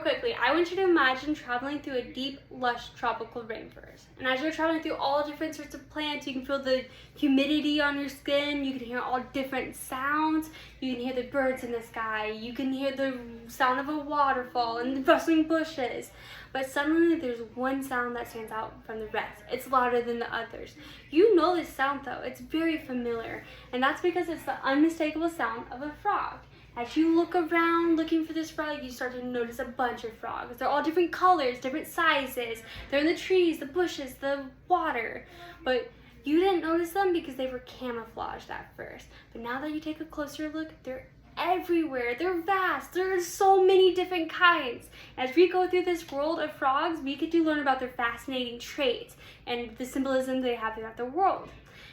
real quickly, I want you to imagine traveling through a deep, lush tropical rainforest. And as you're traveling through all different sorts of plants, you can feel the humidity on your skin, you can hear all different sounds, you can hear the birds in the sky, you can hear the sound of a waterfall and the rustling bushes. But suddenly there's one sound that stands out from the rest. It's louder than the others. You know this sound though, it's very familiar. And that's because it's the unmistakable sound of a frog. As you look around looking for this frog, you start to notice a bunch of frogs. They're all different colors, different sizes. They're in the trees, the bushes, the water. But you didn't notice them because they were camouflaged at first. But now that you take a closer look, they're everywhere. They're vast. There are so many different kinds. As we go through this world of frogs, we get to learn about their fascinating traits and the symbolism they have throughout the world.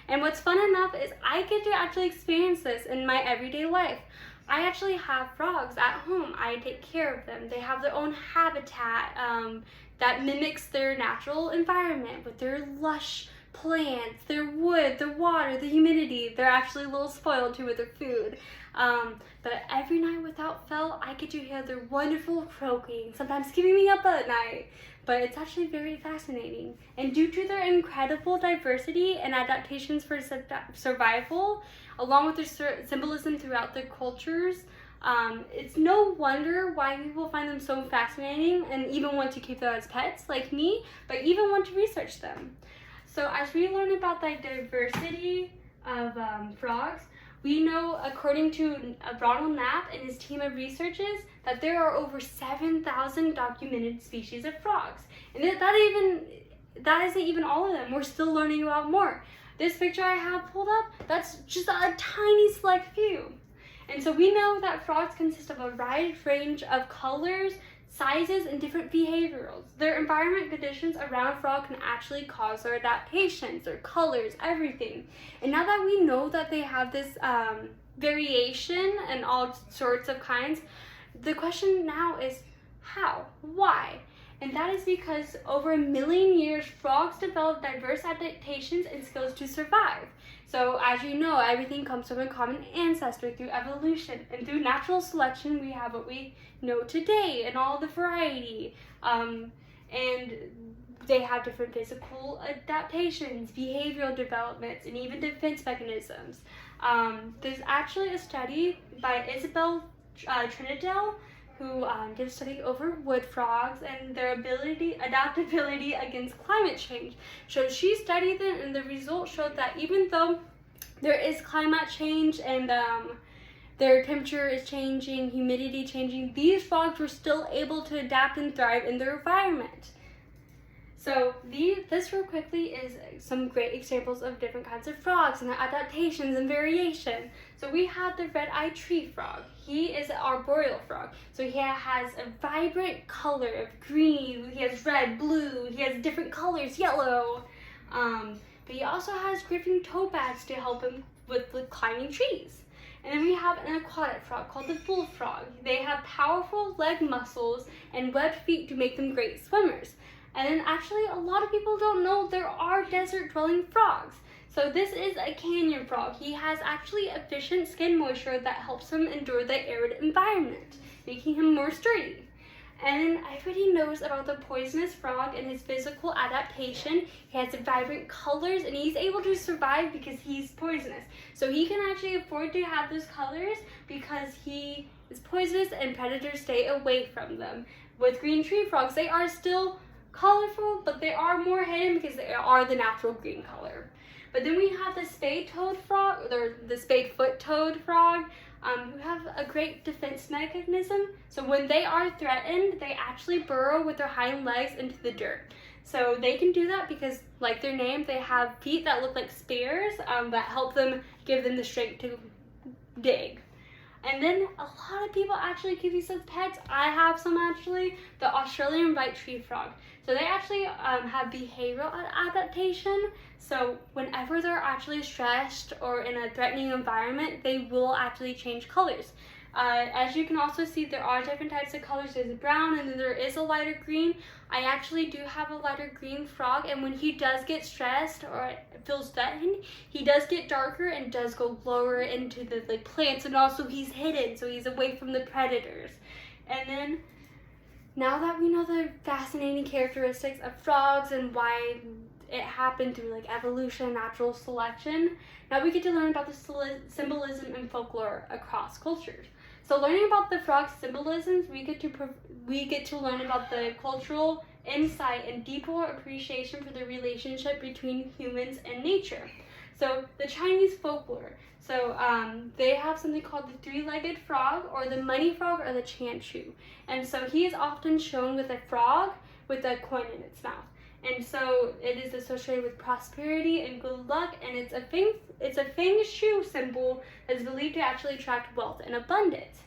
And what's fun enough is I get to actually experience this in my everyday life. I actually have frogs at home. I take care of them. They have their own habitat that mimics their natural environment with their lush plants, their wood, the water, the humidity. They're actually a little spoiled too with their food. But every night without fail, I get to hear their wonderful croaking, sometimes keeping me up at night. But it's actually very fascinating. And due to their incredible diversity and adaptations for survival, along with their symbolism throughout the cultures, it's no wonder why people find them so fascinating and even want to keep them as pets, like me, but even want to research them. So as we learn about the diversity of frogs, we know, according to Ronald Knapp and his team of researchers, that there are over 7,000 documented species of frogs. And that isn't even all of them. We're still learning about more. This picture I have pulled up, that's just a tiny select few. And so we know that frogs consist of a wide range of colors, sizes, and different behaviorals. Their environment conditions around frog can actually cause their adaptations, their colors, everything. And now that we know that they have this variation and all sorts of kinds, the question now is how? Why? And that is because over 1 million years, frogs developed diverse adaptations and skills to survive. So as you know, everything comes from a common ancestor through evolution, and through natural selection, we have what we know today and all the variety. And they have different physical adaptations, behavioral developments, and even defense mechanisms. There's actually a study by Isabel Trinidad, who did a study over wood frogs and their adaptability against climate change. So she studied them, and the results showed that even though there is climate change and their temperature is changing, humidity changing, these frogs were still able to adapt and thrive in their environment. So this real quickly is some great examples of different kinds of frogs and their adaptations and variation. So we have the red-eyed tree frog. He is an arboreal frog. So he has a vibrant color of green, he has red, blue, he has different colors, yellow. But he also has gripping toe pads to help him with climbing trees. And then we have an aquatic frog called the bullfrog. They have powerful leg muscles and webbed feet to make them great swimmers. And then actually a lot of people don't know there are desert dwelling frogs. So this is a canyon frog. He has actually efficient skin moisture that helps him endure the arid environment, making him more sturdy. And everybody knows about the poisonous frog and his physical adaptation. He has vibrant colors and he's able to survive because he's poisonous. So he can actually afford to have those colors because he is poisonous and predators stay away from them. With green tree frogs, they are still colorful, but they are more hidden because they are the natural green color. But then we have the spade-toed frog, or the spade-foot toed frog, who have a great defense mechanism. So when they are threatened, they actually burrow with their hind legs into the dirt. So they can do that because, like their name, they have feet that look like spears that help them, give them the strength to dig. And then a lot of people actually keep these as pets. I have some actually, the Australian white tree frog. So they actually have behavioral adaptation. So whenever they're actually stressed or in a threatening environment, they will actually change colors. As you can also see, there are different types of colors. There's brown and then there is a lighter green. I actually do have a lighter green frog, and when he does get stressed or feels threatened, he does get darker and does go lower into the plants, and also he's hidden, so he's away from the predators. And then now that we know the fascinating characteristics of frogs and why it happened through like evolution, natural selection, now we get to learn about the symbolism and folklore across cultures. So learning about the frog symbolisms, we get to learn about the cultural insight and deeper appreciation for the relationship between humans and nature. So the Chinese folklore. So they have something called the three-legged frog, or the money frog, or the Chanshu. And so he is often shown with a frog with a coin in its mouth. And so it is associated with prosperity and good luck, and it's a feng shui symbol that is believed to actually attract wealth and abundance.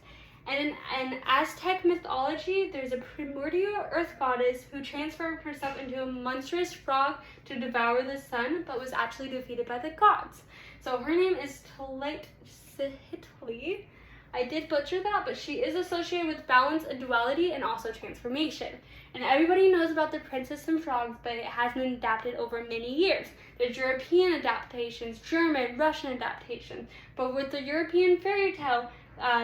And in Aztec mythology, there's a primordial earth goddess who transformed herself into a monstrous frog to devour the sun, but was actually defeated by the gods. So her name is Tlihtli. I did butcher that, but she is associated with balance and duality and also transformation. And everybody knows about the Princess and Frogs, but it has been adapted over many years. There's European adaptations, German, Russian adaptations. But with the European fairy tale,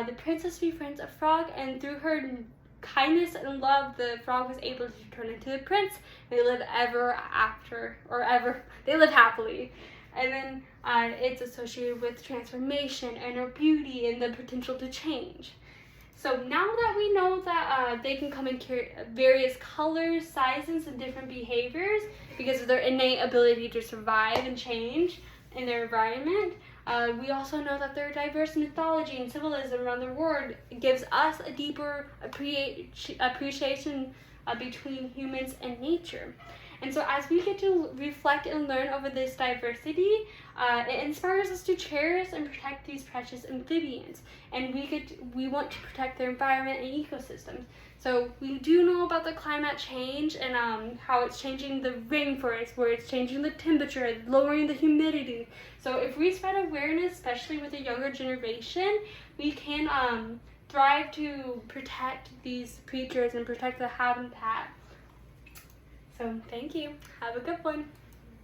the princess befriends a frog, and through her kindness and love, the frog was able to turn into a prince. They live they live happily. And then it's associated with transformation, inner beauty, and the potential to change. So now that we know that they can come in various colors, sizes, and different behaviors because of their innate ability to survive and change in their environment, we also know that their diverse mythology and symbolism around the world gives us a deeper appreciation between humans and nature. And so as we get to reflect and learn over this diversity, it inspires us to cherish and protect these precious amphibians. And we want to protect their environment and ecosystems. So we do know about the climate change and how it's changing the rainforest, where it's changing the temperature, lowering the humidity. So if we spread awareness, especially with the younger generation, we can thrive to protect these creatures and protect the habitat. So thank you. Have a good one.